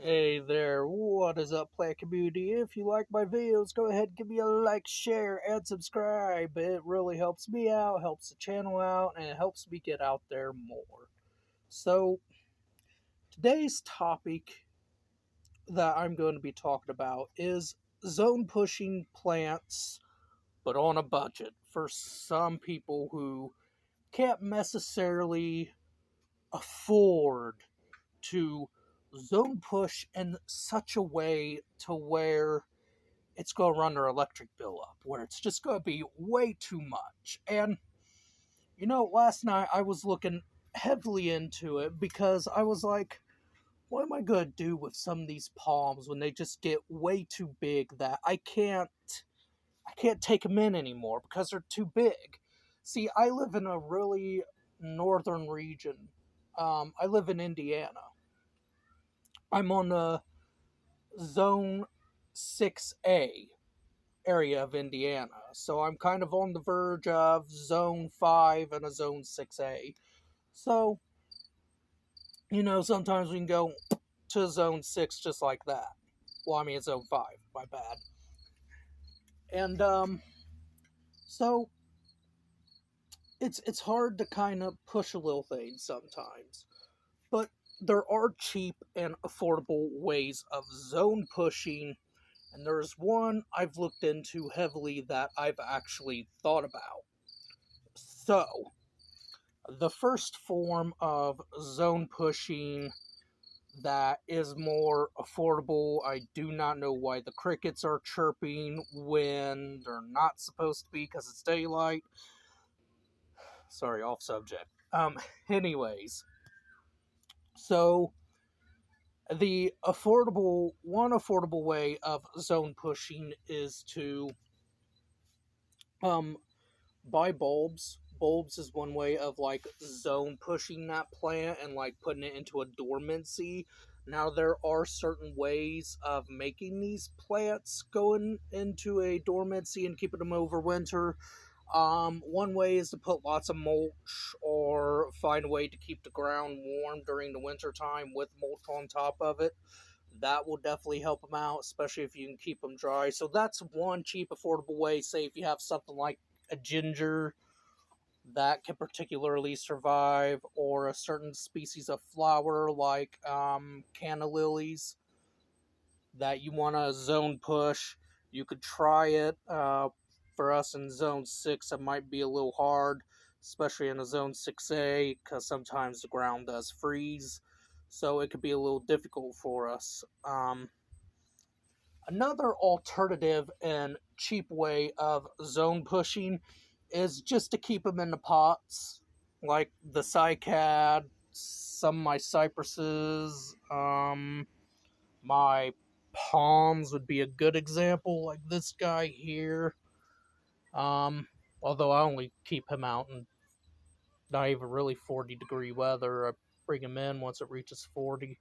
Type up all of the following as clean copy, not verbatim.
Hey there, what is up, plant community? If you like my videos, go ahead and give me a like, share, and subscribe. It really helps me out, helps the channel out, and it helps me get out there more. So, today's topic that I'm going to be talking about is zone pushing plants, but on a budget for some people who can't necessarily afford to zone push in such a way to where it's going to run their electric bill up, where it's just going to be way too much. And, last night I was looking heavily into it because I was like, what am I going to do with some of these palms when they just get way too big that I can't take them in anymore because they're too big. See, I live in a really northern region. I live in Indiana. I'm on the zone 6A area of Indiana. So I'm kind of on the verge of zone 5 and a zone 6A. So, sometimes we can go to zone 6 just like that. Well, I mean, it's zone 5, my bad. And, so it's hard to kind of push a little thing sometimes. But there are cheap and affordable ways of zone pushing, and there's one I've looked into heavily that I've actually thought about. So, the first form of zone pushing that is more affordable, I do not know why the crickets are chirping when they're not supposed to be because it's daylight. Sorry, off subject. Anyways, so the affordable way of zone pushing is to um buy bulbs. Bulbs is one way of like zone pushing that plant and like putting it into a dormancy. Now there are certain ways of making these plants going into a dormancy and keeping them over winter. One way is to put lots of mulch or find a way to keep the ground warm during the winter time with mulch on top of it. That will definitely help them out, especially if you can keep them dry. So that's one cheap, affordable way. Say if you have something like a ginger that can particularly survive, or a certain species of flower like canna lilies that you want to zone push, you could try it. For us in zone 6, it might be a little hard, especially in a zone 6A, because sometimes the ground does freeze, so it could be a little difficult for us. Another alternative and cheap way of zone pushing is just to keep them in the pots, like the cycad, some of my cypresses, my palms would be a good example, like this guy here. Um, Although I only keep him out in not even really 40-degree weather. I bring him in once it reaches 40.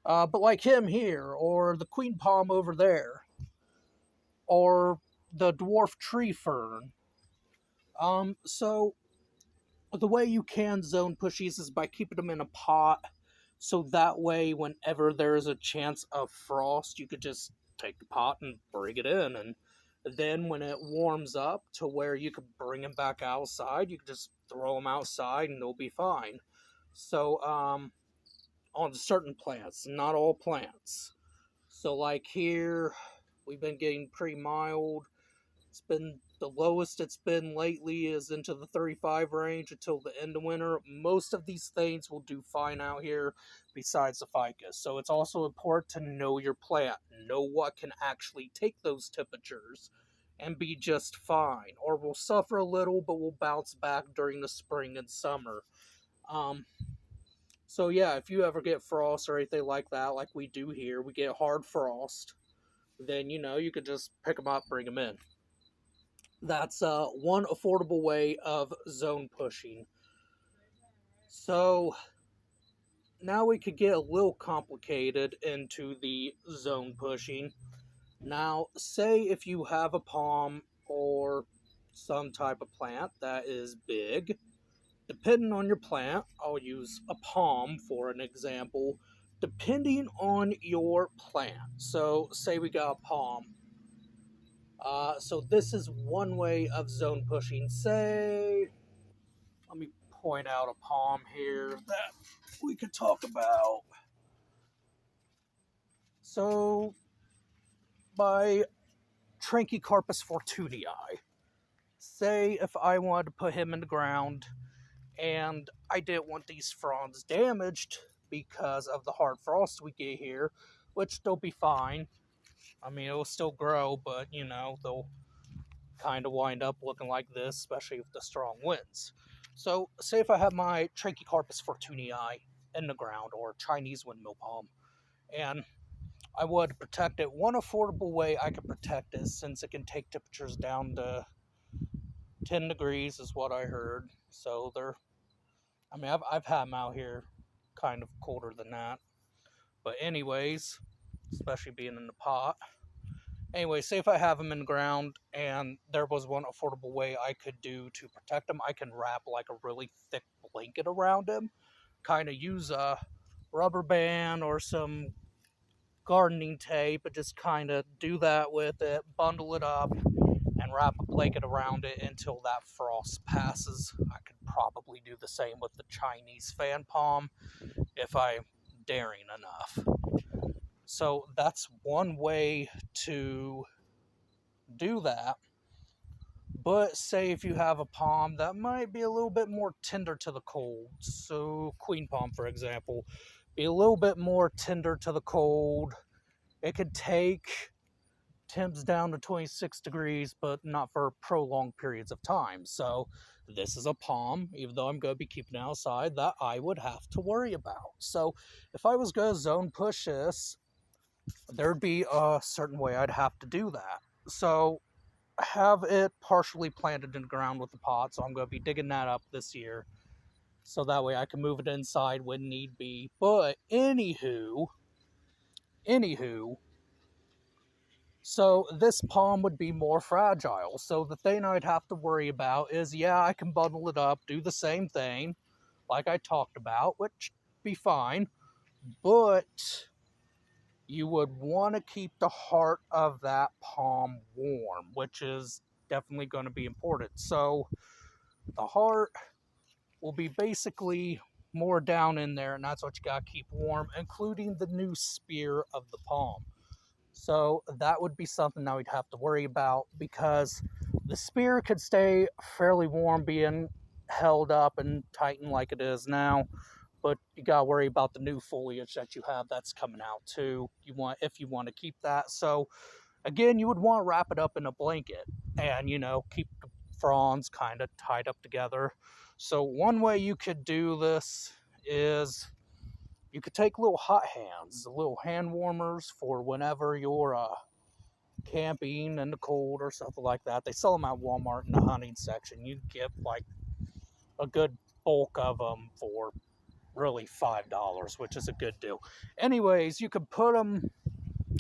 But like him here, or the queen palm over there, or the dwarf tree fern. So the way you can zone push these is by keeping them in a pot. So that way, whenever there's a chance of frost, you could just take the pot and bring it in. And then when it warms up to where you could bring them back outside, you could just throw them outside and they'll be fine. So, on certain plants, not all plants. So, like here, we've been getting pretty mild. It's been the lowest it's been lately is into the 35 range until the end of winter. Most of these things will do fine out here besides the ficus. So it's also important to know your plant, know what can actually take those temperatures and be just fine, or will suffer a little but will bounce back during the spring and summer. Um, so yeah, if you ever get frost or anything like that, like we do here, we get hard frost, then you could just pick them up, bring them in. That's one affordable way of zone pushing. So now we could get a little complicated into the zone pushing. Now, say if you have a palm or some type of plant that is big, depending on your plant, I'll use a palm for an example. depending on your plant. So, say we got a palm. So this is one way of zone pushing. Say, let me point out a palm here that we could talk about. So, by Trachycarpus fortunii, say if I wanted to put him in the ground and I didn't want these fronds damaged because of the hard frost we get here, which they'll be fine. I mean, it'll still grow, but you know, they'll kind of wind up looking like this, especially with the strong winds. So, say if I have my Trachycarpus fortunii in the ground, or Chinese windmill palm, and I would protect it. One affordable way I could protect it, since it can take temperatures down to 10 degrees, is what I heard. So I mean, I've had them out here kind of colder than that. But anyways, especially being in the pot. Anyway, say if I have them in the ground and there was one affordable way I could do to protect them, I can wrap like a really thick blanket around them. Kind of use a rubber band or some gardening tape, but just kind of do that with it, bundle it up, and wrap a blanket around it until that frost passes. I could probably do the same with the Chinese fan palm if I'm daring enough. So that's one way to do that. But say if you have a palm that might be a little bit more tender to the cold, so queen palm, for example, be a little bit more tender to the cold. It could take temps down to 26 degrees, but not for prolonged periods of time. So this is a palm, even though I'm going to be keeping it outside, that I would have to worry about. So if I was going to zone push this, there'd be a certain way I'd have to do that. So have it partially planted in the ground with the pot, so I'm going to be digging that up this year, so that way I can move it inside when need be. But anywho, so this palm would be more fragile. So the thing I'd have to worry about is, yeah, I can bundle it up, do the same thing like I talked about, which be fine, but you would want to keep the heart of that palm warm, which is definitely going to be important. So the heart will be basically more down in there, and that's what you got to keep warm, including the new spear of the palm. So that would be something that we'd have to worry about, because the spear could stay fairly warm being held up and tightened like it is now, but you gotta worry about the new foliage that you have that's coming out too. If you want to keep that. So again, you would want to wrap it up in a blanket and, you know, keep the fronds kind of tied up together. So one way you could do this is you could take little hot hands, little hand warmers for whenever you're camping in the cold or something like that. They sell them at Walmart in the hunting section. You get like a good bulk of them for really $5, which is a good deal. Anyways, you could put them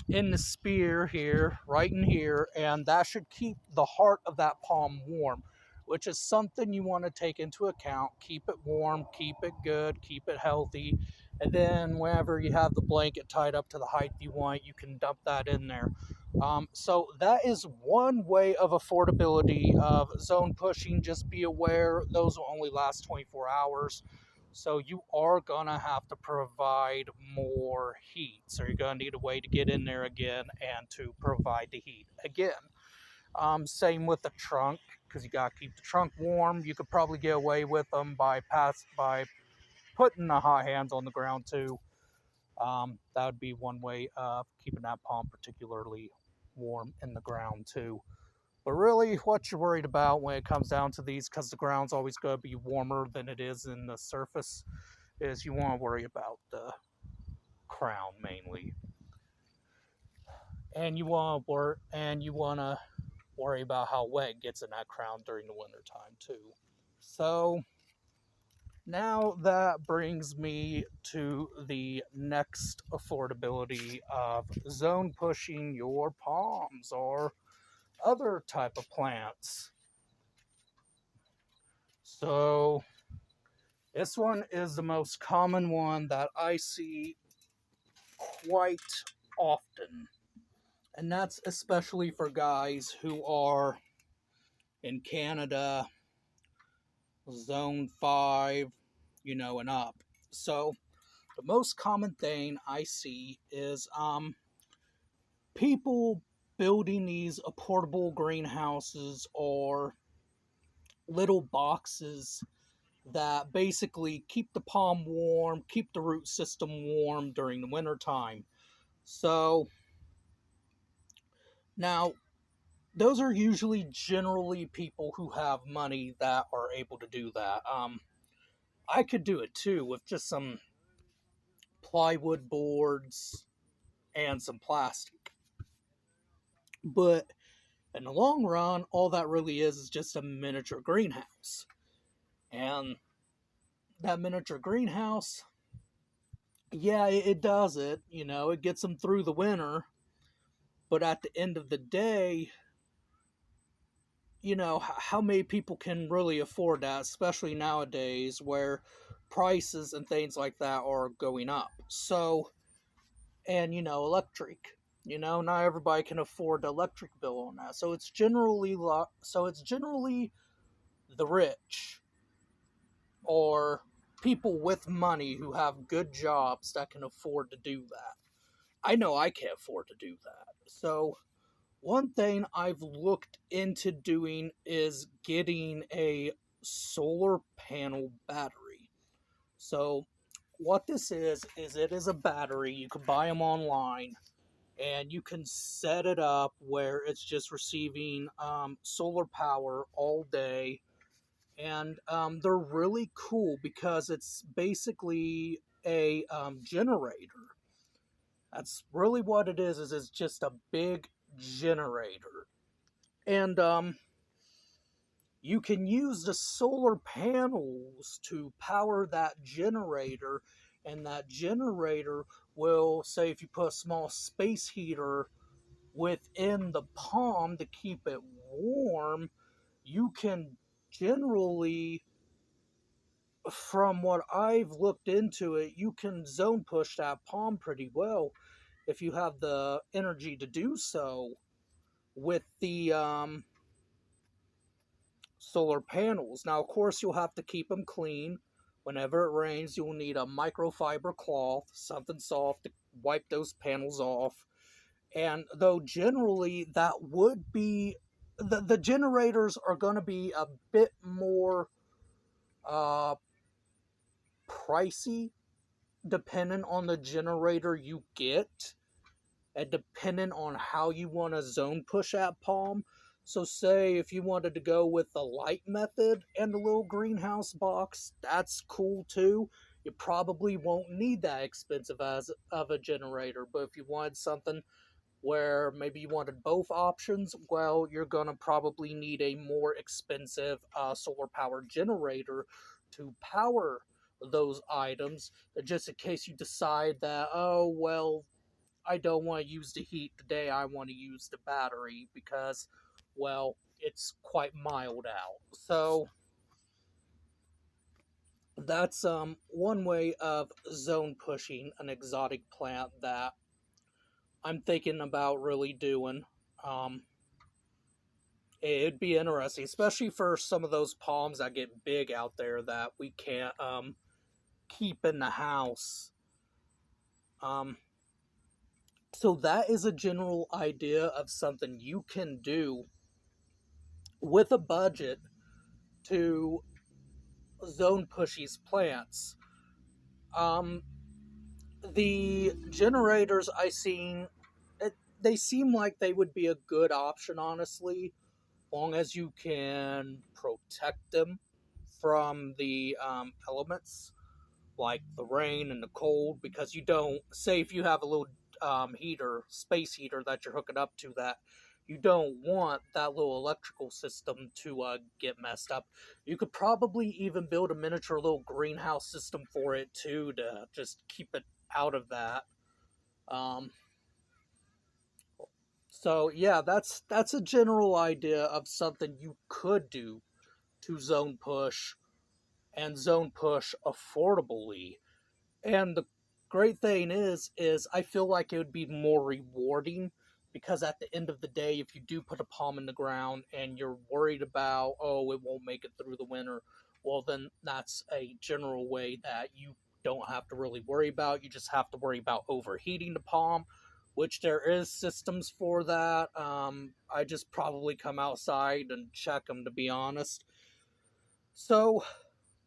in the spear here, right in here, and that should keep the heart of that palm warm, which is something you want to take into account. Keep it warm, keep it good, keep it healthy, and then whenever you have the blanket tied up to the height you want, you can dump that in there. So that is one way of affordability of zone pushing. Just be aware those will only last 24 hours. So you are going to have to provide more heat. So you're going to need a way to get in there again and to provide the heat again. Same with the trunk, because you got to keep the trunk warm. You could probably get away with them by putting the hot hands on the ground too. That would be one way of keeping that palm particularly warm in the ground too. But really, what you're worried about when it comes down to these, because the ground's always going to be warmer than it is in the surface, is you want to worry about the crown mainly. And you want to worry about how wet it gets in that crown during the winter time too. So now that brings me to the next affordability of zone pushing your palms or other type of plants. So this one is the most common one that I see quite often. And that's especially for guys who are in Canada, Zone 5, and up. So, the most common thing I see is people building these portable greenhouses or little boxes that basically keep the palm warm, keep the root system warm during the winter time. So now those are usually generally people who have money that are able to do that. I could do it too with just some plywood boards and some plastic. But in the long run, all that really is just a miniature greenhouse. And that miniature greenhouse, yeah, it does it. It gets them through the winter. But at the end of the day, how many people can really afford that, especially nowadays where prices and things like that are going up. So, and electric. Not everybody can afford the electric bill on that. So it's generally the rich or people with money who have good jobs that can afford to do that. I know I can't afford to do that. So one thing I've looked into doing is getting a solar panel battery. So what this is it is a battery. You can buy them online and you can set it up where it's just receiving solar power all day. And they're really cool because it's basically a generator. That's really what it is it's just a big generator. And you can use the solar panels to power that generator, and that generator will, say, if you put a small space heater within the palm to keep it warm, you can generally, from what I've looked into it, you can zone push that palm pretty well if you have the energy to do so with the solar panels. Now, of course, you'll have to keep them clean. Whenever it rains, you'll need a microfiber cloth, something soft to wipe those panels off. And though generally that would be, the generators are going to be a bit more uh, pricey depending on the generator you get and depending on how you want to zone push that palm. So say if you wanted to go with the light method and the little greenhouse box, that's cool too. You probably won't need that expensive as of a generator, but if you wanted something where maybe you wanted both options, well, you're gonna probably need a more expensive solar power generator to power those items, just in case you decide that, oh well, I don't want to use the heat today, I want to use the battery because, well, it's quite mild out. So that's one way of zone pushing an exotic plant that I'm thinking about really doing. Um, it'd be interesting, especially for some of those palms that get big out there that we can't keep in the house. Um, so that is a general idea of something you can do with a budget to zone push these plants. Um, the generators I seen, they seem like they would be a good option, honestly, long as you can protect them from the elements like the rain and the cold. Because you don't, say if you have a little space heater that you're hooking up to, that you don't want that little electrical system to get messed up. You could probably even build a miniature little greenhouse system for it too, to just keep it out of that. Um, so yeah, that's a general idea of something you could do to zone push and zone push affordably. And the great thing is I feel like it would be more rewarding because at the end of the day, if you do put a palm in the ground and you're worried about, oh, it won't make it through the winter, well, then that's a general way that you don't have to really worry about. You just have to worry about overheating the palm, which there is systems for that. I just probably come outside and check them, to be honest. So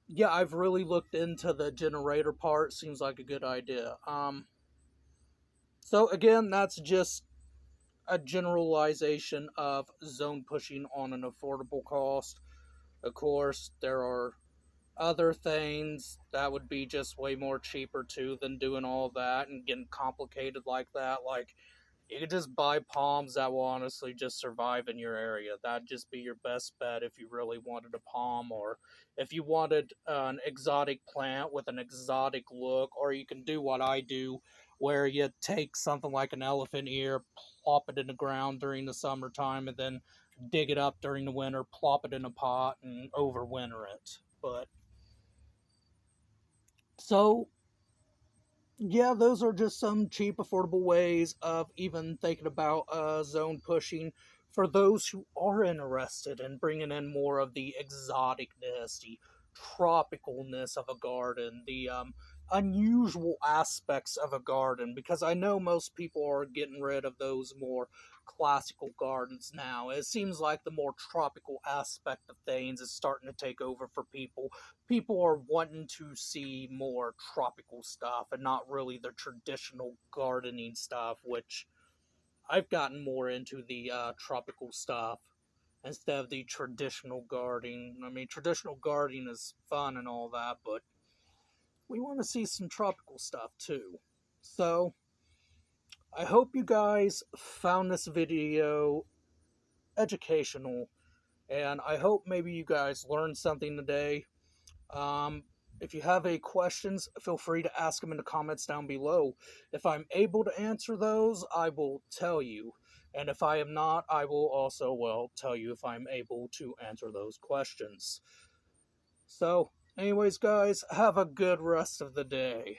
yeah, I've really looked into the generator part. Seems like a good idea. So again, that's just a generalization of zone pushing on an affordable cost. Of course, there are other things that would be just way more cheaper too than doing all that and getting complicated like that. Like you could just buy palms that will honestly just survive in your area. That'd just be your best bet if you really wanted a palm, or if you wanted an exotic plant with an exotic look, or you can do what I do, where you take something like an elephant ear, plop it in the ground during the summertime, and then dig it up during the winter, plop it in a pot, and overwinter it. But so yeah, those are just some cheap, affordable ways of even thinking about zone pushing for those who are interested in bringing in more of the exoticness, the tropicalness of a garden, the unusual aspects of a garden. Because I know most people are getting rid of those more classical gardens now. It seems like the more tropical aspect of things is starting to take over for people. People are wanting to see more tropical stuff and not really the traditional gardening stuff, which I've gotten more into the tropical stuff instead of the traditional gardening. I mean, traditional gardening is fun and all that, but we want to see some tropical stuff too. So, I hope you guys found this video educational, and I hope maybe you guys learned something today. Um, if you have any questions, feel free to ask them in the comments down below. If I'm able to answer those, I will tell you. And if I am not, I will also, well, tell you if I'm able to answer those questions. So, anyways, guys, have a good rest of the day.